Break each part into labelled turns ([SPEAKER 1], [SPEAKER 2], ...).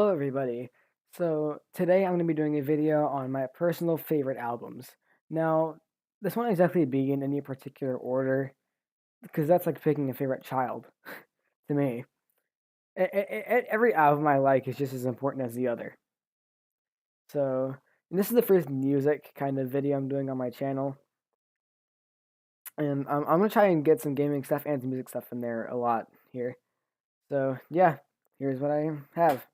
[SPEAKER 1] Hello everybody. So today I'm going to be doing a video on my personal favorite albums. Now, this won't exactly be in any particular order because that's like picking a favorite child to me. Every album I like is just as important as the other. So, and this is the first music kind of video I'm doing on my channel. And I'm going to try and get some gaming stuff and some music stuff in there a lot here. So, yeah, here's what I have.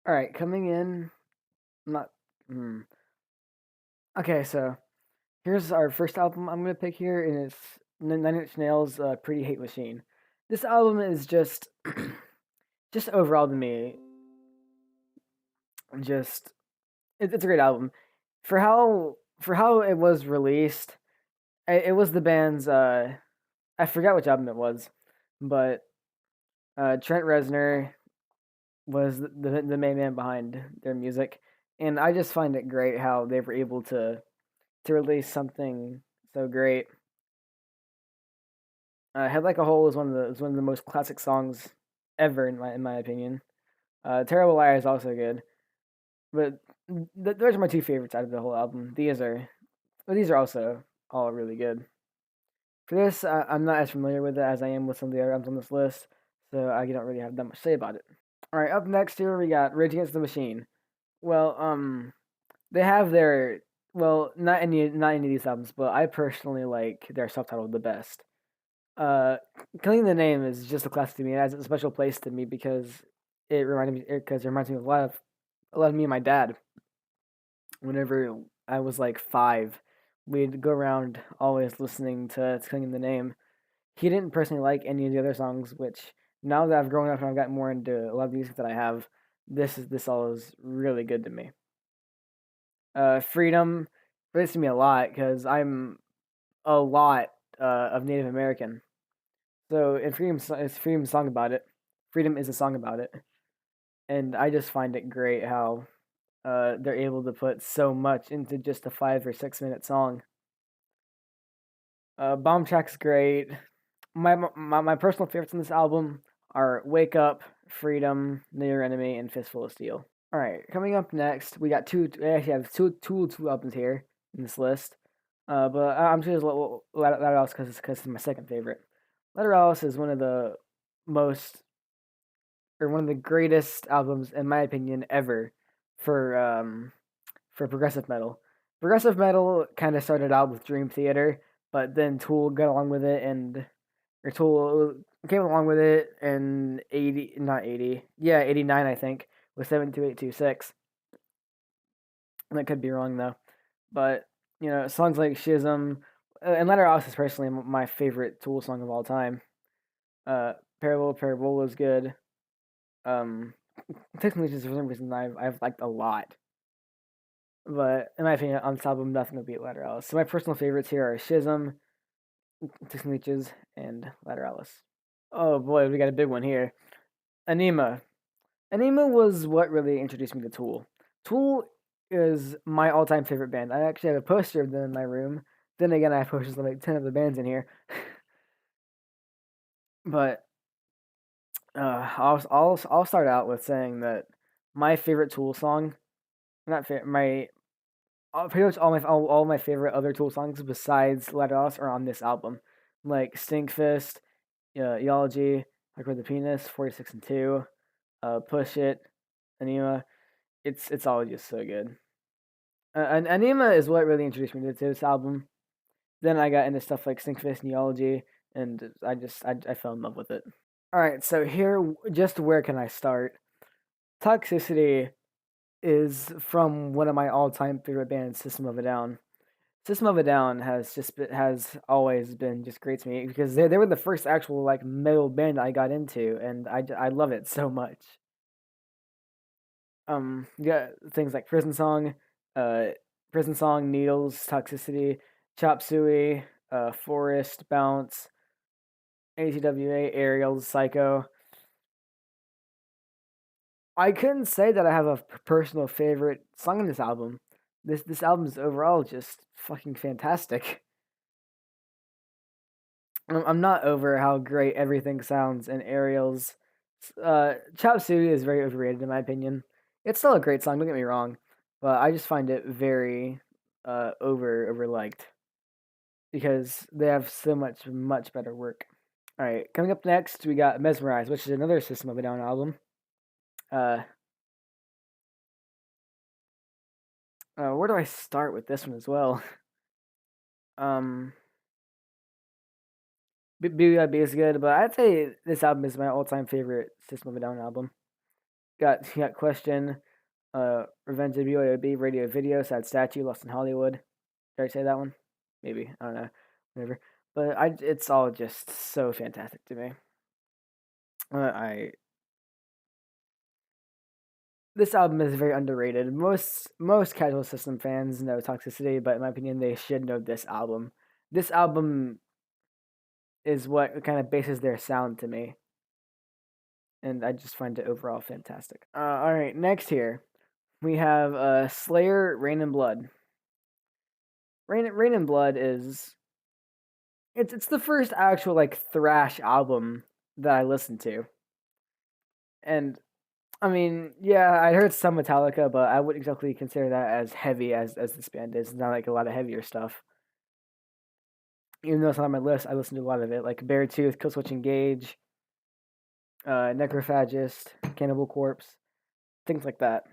[SPEAKER 1] All right, coming in, not. Hmm. Okay, so here's our first album I'm gonna pick here, and it's Nine Inch Nails' "Pretty Hate Machine." This album is just, just overall to me, just it's a great album. For how it was released, it was the band's I forgot which album it was, but Trent Reznor was the main man behind their music, and I just find it great how they were able to release something so great. Head Like a Hole is one of the most classic songs ever in my opinion. Terrible Liar is also good, but those are my two favorites out of the whole album. These are also all really good. For this, I'm not as familiar with it as I am with some of the other albums on this list, so I don't really have that much to say about it. All right, up next here we got Rage Against the Machine. Well, they have their not any of these albums, but I personally like their subtitle the best. Uh, Killing the Name is just a classic to me. It has a special place to me because it reminds me of a lot of me and my dad. Whenever I was like 5, we'd go around always listening to Killing the Name. He didn't personally like any of the other songs, which now that I've grown up and I've gotten more into a lot of the music that I have, this all is really good to me. Freedom relates to me a lot because I'm a lot of Native American. So, and Freedom's a song about it. Freedom is a song about it, and I just find it great how they're able to put so much into just a 5 or 6 minute song. Bomb Track's great. My personal favorites on this album are "Wake Up," "Freedom," "Know Your Enemy," and "Fistful of Steel." All right, coming up next, we got two. I actually have two albums here in this list, but I'm just gonna let that else because it's my second favorite. Letter Alice is one of the most one of the greatest albums in my opinion ever for for progressive metal. Progressive metal kind of started out with Dream Theater, but then Tool got along with it or Tool came along with it in 80 not 80. Yeah, 89 I think with 72826. And that could be wrong though. But songs like Schism and Letter Alice is personally my favorite Tool song of all time. Uh Parabola is good. Um, Technically, just for some reason I've liked a lot. But in my opinion, on this album, nothing will beat Lateralis. So my personal favorites here are Schism, Leeches, and Lateralis. Oh boy, we got a big one here. Anema. Anema was what really introduced me to Tool. Tool is my all-time favorite band. I actually have a poster of them in my room. Then again, I have posters of like 10 of the bands in here. But I'll start out with saying that my favorite Tool song, not favorite, my pretty much all my favorite other Tool songs besides Lateralis are on this album, like Stinkfist, Eology, like with the Penis, 46 and 2, Push It, Anema. It's all just so good. And Anema is what really introduced me to this album. Then I got into stuff like Stinkfist and Eology, and I fell in love with it. All right, so here, just where can I start? Toxicity is from one of my all-time favorite bands, System of a Down. System of a Down has always been just great to me because they were the first actual like metal band I got into, and I love it so much. You got things like uh, Prison Song, Needles, Toxicity, Chop Suey, Forest, Bounce, ATWA, Aerials, Psycho. I couldn't say that I have a personal favorite song in this album. This album is overall just fucking fantastic. I'm not over how great everything sounds in Ariel's. Chop Suey is very overrated in my opinion. It's still a great song. Don't get me wrong, but I just find it very overliked because they have so much better work. All right, coming up next, we got Mesmerized, which is another System of a Down album. Uh, where do I start with this one as well? Um, BBB is good, but I'd say this album is my all-time favorite System of a Down album. Got Question, Revenge of BYOB, Radio Video, Sad Statue, Lost in Hollywood. Did I say that one? Maybe, I don't know, whatever. But it's all just so fantastic to me. I This album is very underrated. Most casual System fans know Toxicity, but in my opinion, they should know this album. This album is what kind of bases their sound to me, and I just find it overall fantastic. All right, next here we have Slayer, Rain and Blood. Rain and Blood is it's the first actual like thrash album that I listened to, and I mean, yeah, I heard some Metallica, but I wouldn't exactly consider that as heavy as this band is. It's not like a lot of heavier stuff. Even though it's not on my list, I listen to a lot of it, like Beartooth, Killswitch Engage, Necrophagist, Cannibal Corpse, things like that.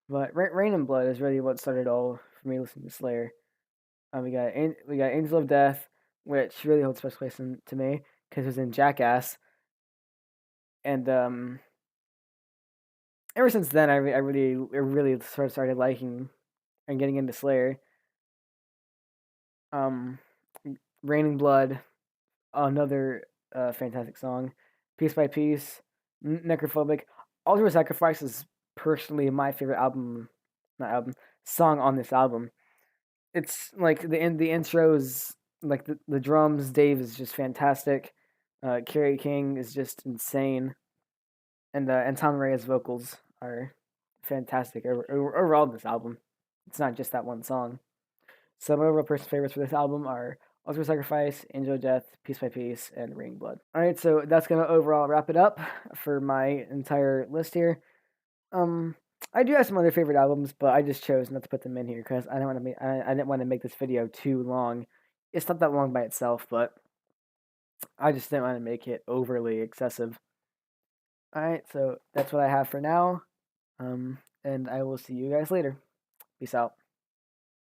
[SPEAKER 1] But Rain and Blood is really what started all for me listening to Slayer. We got Angel of Death, which really holds a special place to me because it was in Jackass, and ever since then, I really sort of started liking and getting into Slayer. Um, Raining Blood, another fantastic song. Piece by Piece, Necrophobic. Ultimate Sacrifice is personally my favorite not album, song on this album. It's like the intros, like the drums. Dave is just fantastic. Kerry King is just insane, and Tom Raya's vocals are fantastic overall in this album. It's not just that one song. Some overall personal favorites for this album are Ultimate Sacrifice, Angel of Death, Piece by Piece, and Ring Blood. All right, so that's gonna overall wrap it up for my entire list here. Um, I do have some other favorite albums, but I just chose not to put them in here because I didn't want to make this video too long. It's not that long by itself, but I just didn't want to make it overly excessive. All right, so that's what I have for now. And I will see you guys later. Peace out.